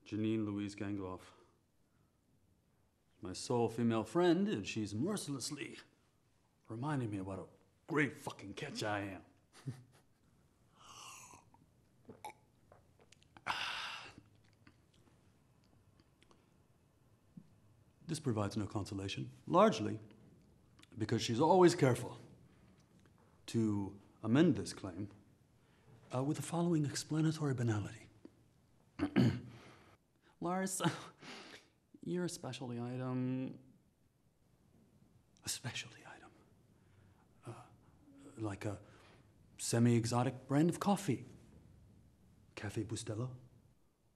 Janine Louise Gangloff. My sole female friend, and she's mercilessly reminding me of what a great fucking catch I am. This provides no consolation, largely because she's always careful to amend this claim with the following explanatory banality. Lars, you're a specialty item. A specialty item. Like a semi-exotic brand of coffee. Cafe Bustelo?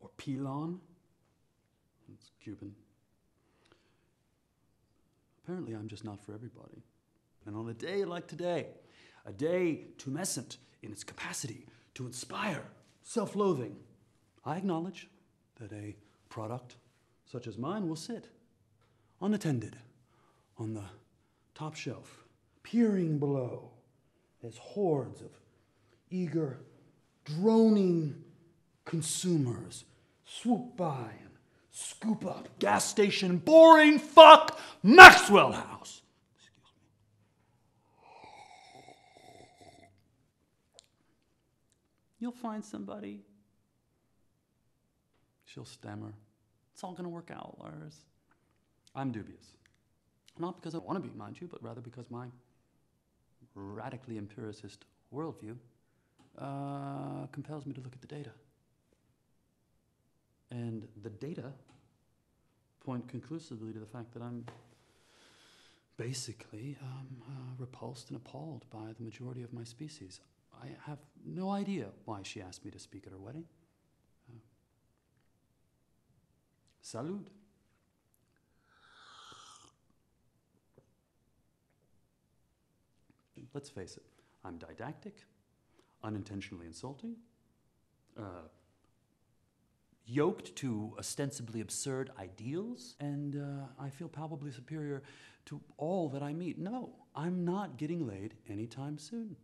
Or Pilon? It's Cuban. Apparently I'm just not for everybody. And on a day like today, a day tumescent in its capacity to inspire self-loathing, I acknowledge that a product such as mine will sit unattended on the top shelf, peering below as hordes of eager, droning consumers swoop by and scoop up gas station boring fuck Maxwell House. Excuse me. You'll find somebody. She'll stammer. It's all gonna work out, Lars. I'm dubious. Not because I want to be, mind you, but rather because my radically empiricist worldview compels me to look at the data. And the data point conclusively to the fact that I'm basically repulsed and appalled by the majority of my species. I have no idea why she asked me to speak at her wedding. Salud. Let's face it, I'm didactic, unintentionally insulting, yoked to ostensibly absurd ideals, and I feel palpably superior to all that I meet. No, I'm not getting laid anytime soon.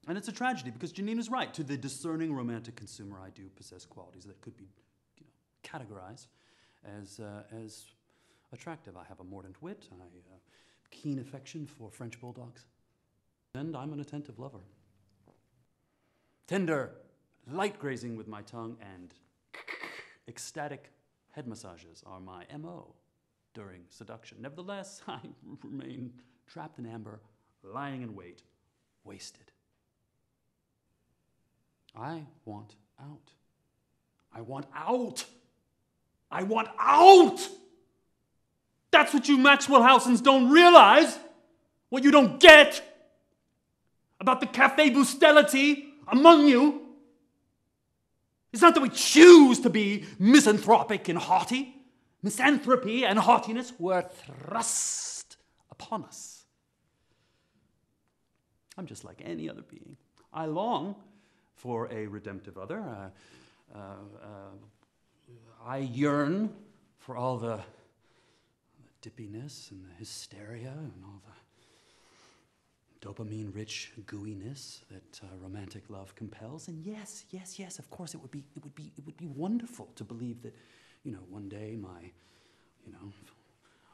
And it's a tragedy because Janine is right. To the discerning romantic consumer, I do possess qualities that could be, categorized as attractive. I have a mordant wit, keen affection for French bulldogs, and I'm an attentive lover. Tender, light grazing with my tongue, and ecstatic head massages are my MO during seduction. Nevertheless, I remain trapped in amber, lying in wait, wasted. I want out. I want out! I want out! That's what you Maxwell Housens don't realize! What you don't get about the cafe bustelity among you. It's not that we choose to be misanthropic and haughty. Misanthropy and haughtiness were thrust upon us. I'm just like any other being. I long for a redemptive other. I yearn for all the dippiness and the hysteria and all the dopamine-rich gooiness that romantic love compels. And yes, of course, it would be wonderful to believe that, one day my,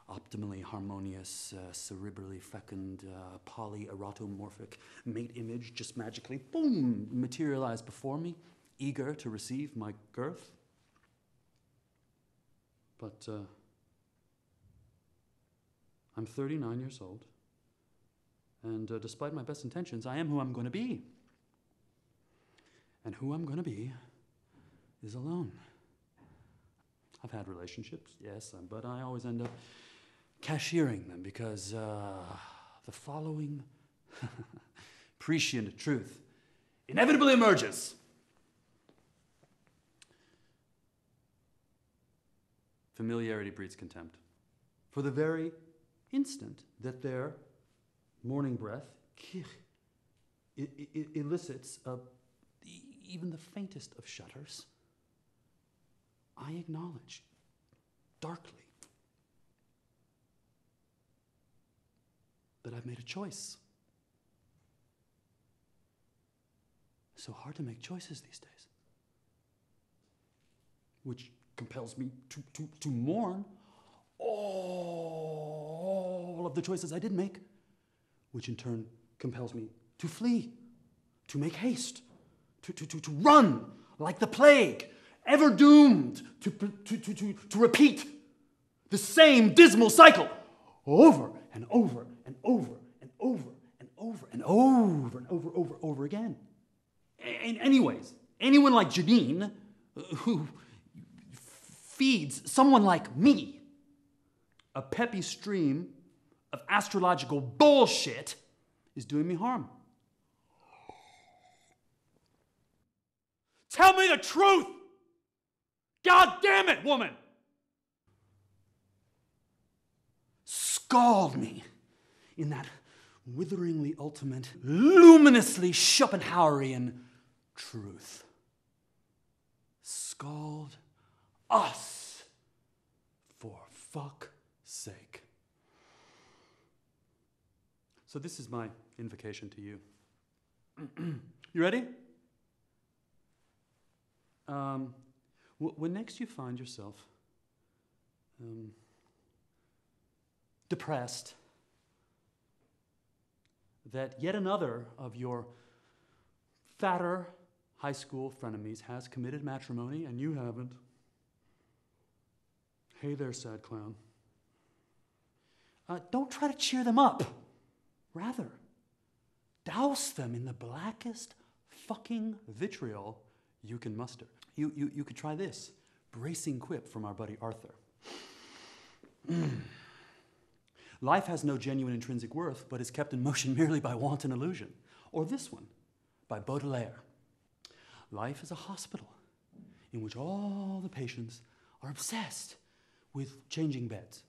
optimally harmonious, cerebrally fecund, polyerotomorphic mate image just magically, boom, materialized before me, eager to receive my girth. But I'm 39 years old, and despite my best intentions, I am who I'm going to be. And who I'm going to be is alone. I've had relationships, yes, but I always end up cashiering them because the following prescient truth inevitably emerges. Familiarity breeds contempt. For the very instant that their morning breath elicits even the faintest of shudders, I acknowledge darkly that I've made a choice. It's so hard to make choices these days, which compels me to mourn all of the choices I did make, which in turn compels me to flee, to make haste, to run like the plague, ever doomed to repeat the same dismal cycle over and over and over and over and over and over and over again. And anyways, anyone like Janine, who feeds someone like me a peppy stream of astrological bullshit, is doing me harm. Tell me the truth! God damn it, woman! Scald me in that witheringly ultimate, luminously Schopenhauerian truth. Scald us, for fuck's sake. So this is my invocation to you. You ready? When next you find yourself depressed that yet another of your fatter high school frenemies has committed matrimony and you haven't, hey there, sad clown. Don't try to cheer them up. Rather, douse them in the blackest fucking vitriol you can muster. You could try this bracing quip from our buddy Arthur. Life has no genuine intrinsic worth, but is kept in motion merely by wanton illusion. Or this one, by Baudelaire. Life is a hospital in which all the patients are obsessed with changing beds.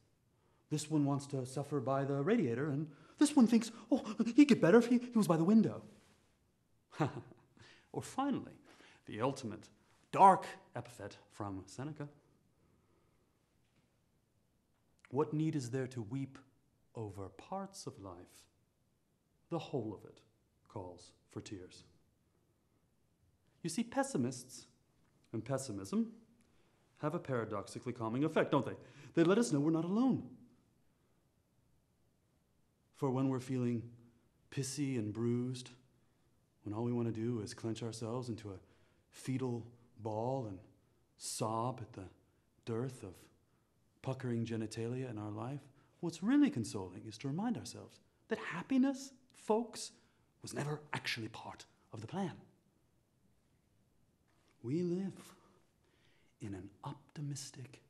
This one wants to suffer by the radiator, and this one thinks, oh, he'd get better if he was by the window. Or finally, the ultimate dark epithet from Seneca. What need is there to weep over parts of life? The whole of it calls for tears. You see, pessimists and pessimism have a paradoxically calming effect, don't they? They let us know we're not alone. For when we're feeling pissy and bruised, when all we want to do is clench ourselves into a fetal ball and sob at the dearth of puckering genitalia in our life, what's really consoling is to remind ourselves that happiness, folks, was never actually part of the plan. We live in an optimistic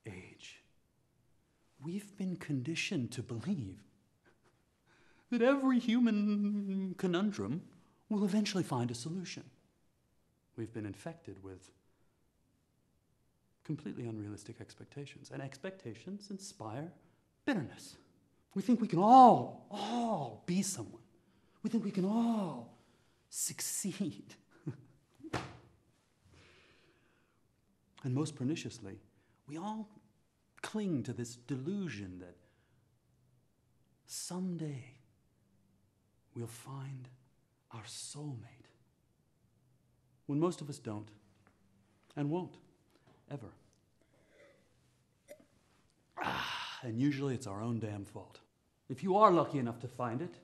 age. We've been conditioned to believe that every human conundrum will eventually find a solution. We've been infected with completely unrealistic expectations, and expectations inspire bitterness. We think we can all be someone. We think we can all succeed. And most perniciously, we all cling to this delusion that someday we'll find our soulmate, when most of us don't and won't ever. And usually it's our own damn fault. If you are lucky enough to find it,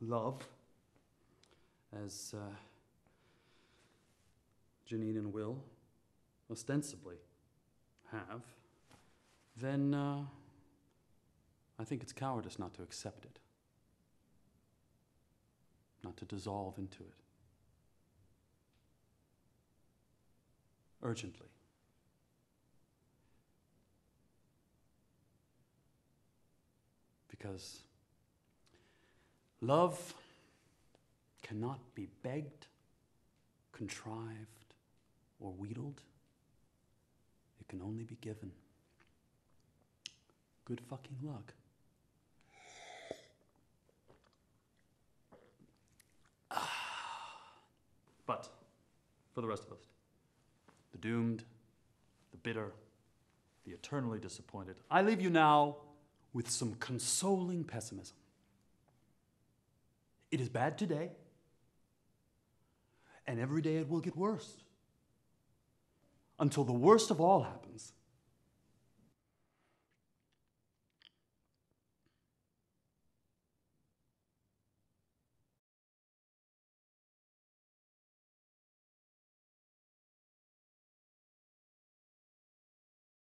love, as Janine and Will ostensibly have, then I think it's cowardice not to accept it, not to dissolve into it. Urgently. Because love cannot be begged, contrived, or wheedled. It can only be given. Good fucking luck. But for the rest of us, the doomed, the bitter, the eternally disappointed, I leave you now with some consoling pessimism. It is bad today, and every day it will get worse. Until the worst of all happens,